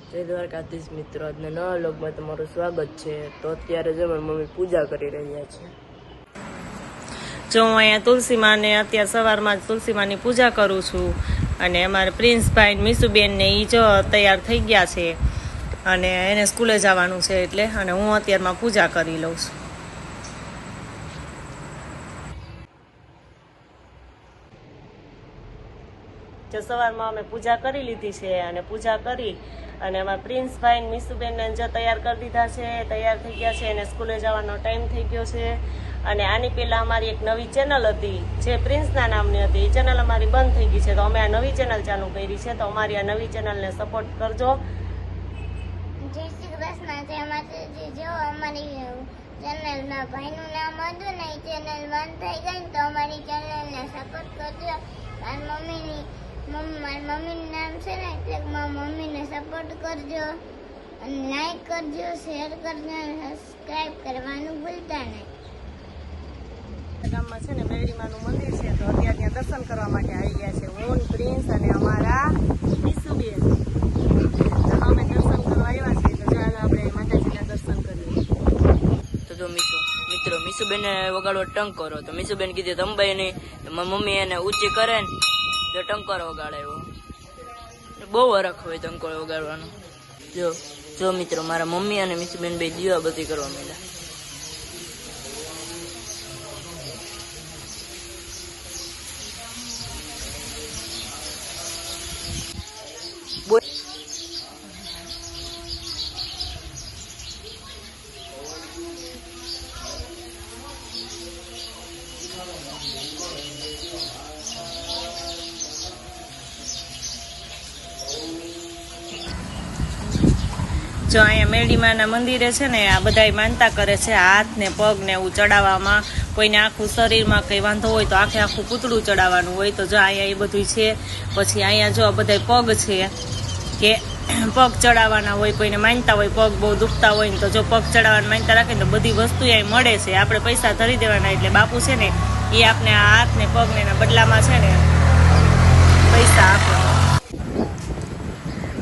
જય દ્વારકાધીશ મિત્રો, આજના નવા વ્લોગમાં તમારું સ્વાગત છે। તો અત્યારે જો મારી મમ્મી પૂજા કરી રહ્યા છે। જો હું અહીંયા તુલસીમાં ને અત્યારે સવારમાં તુલસીમાની પૂજા કરું છું અને અમારે પ્રિન્સભાઈ મીસુબેન ને એ જો તૈયાર થઈ ગયા છે અને એને સ્કૂલે જવાનું છે એટલે અને હું અત્યારમાં પૂજા કરી લઉં છું। જો સવારમાં અમે પૂજા કરી લીધી છે અને પૂજા કરી અને અમારા પ્રિન્સભાઈ મીસુબેનને જો તૈયાર કરી દીધા છે, તૈયાર થઈ ગયા છે અને સ્કૂલે જવાનો ટાઈમ થઈ ગયો છે। અને આની પહેલાં અમારી એક નવી ચેનલ હતી જે પ્રિન્સના નામની હતી, એ ચેનલ અમારી બંધ થઈ ગઈ છે, તો અમે આ નવી ચેનલ ચાલુ કરી છે। તો અમારી આ નવી ચેનલને સપોર્ટ કરજો। જય શ્રી કૃષ્ણ, જય માતાજી। જો અમારી ચેનલમાં ભાઈનું નામ હતું ને, એ ચેનલ બંધ થઈ ગઈ તો અમારી ચેનલને સપોર્ટ કરજો। મારી મમ્મીનું નામ છે ને એટલે મારી મમ્મીને સપોર્ટ કરજો અને લાઈક કરજો, શેર કરજો અને સબસ્ક્રાઈબ કરવાનું ભૂલતા નહીં। ગામમાં છે ને મેરડીમાનું મંદિર છે, તો અત્યારે ત્યાં દર્શન કરવા માટે આવી ગયા છે હું, પ્રિન્સ અને અમારા મીસુબેન। અમે દર્શન કરવા આવ્યા છીએ, તો ચાલો આપણે માતાજીના દર્શન કરીએ। તો જો મિત્રો મીસુબેનને વગાડવો ટંકોરો, તો મીસુબેન કીધું તંબાઈ નહીં, તો મારી મમ્મી એને ઊંચી કરે ને તો ટંકોરો વગાડાયો। બહુ વરખ હોય ટંકોરો વગાડવાનો। જો મિત્રો મારા મમ્મી અને મીસુબેન બે દીવા બધી કરવા માંડ્યા। જો અહીંયા મેરડીમાના મંદિરે છે ને આ બધાય માનતા કરે છે, હાથ ને પગ ને એવું ચડાવવામાં, કોઈને આખું શરીરમાં કંઈ વાંધો હોય તો આખું પૂતળું ચડાવવાનું હોય, તો જો અહીંયા એ બધું છે। પછી અહીંયા જો બધાય પગ છે કે પગ ચડાવવાના હોય, કોઈને માનતા હોય પગ બહુ દુખતા હોય ને, તો જો પગ ચડાવવાની માનતા રાખે ને તો બધી વસ્તુ અહીં મળે છે, આપણે પૈસા ધરી દેવાના, એટલે બાપુ છે ને એ આપણે આ હાથ ને પગ ને એના બદલામાં છે ને પૈસા આપે।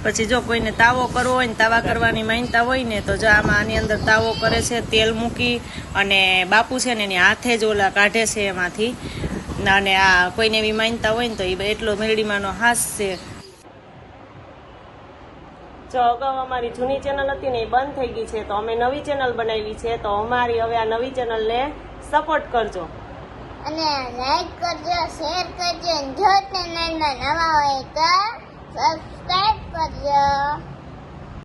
પછી જો કોઈને તાવો કરવો હોય ને, તાવા કરવાની માનતા હોય ને, તો જો આમાં આની અંદર તાવો કરે છે, તેલ મૂકી અને બાપુ છે ને એની હાથે જ ઓલા કાઢે છે એમાંથી, અને આ કોઈને એવી માનતા હોય ને તો એ એટલો મેરડીમાંનો હાસ છે। જો અગાઉ અમારી જૂની ચેનલ હતી ને એ બંધ થઈ ગઈ છે, તો અમે નવી ચેનલ બનાવી છે, તો અમારી હવે આ નવી ચેનલને સપોર્ટ કરજો અને લાઈક કરજો, શેર કરજો, જો ચેનલમાં નવા હોય તો સબસ્ક્રાઈબ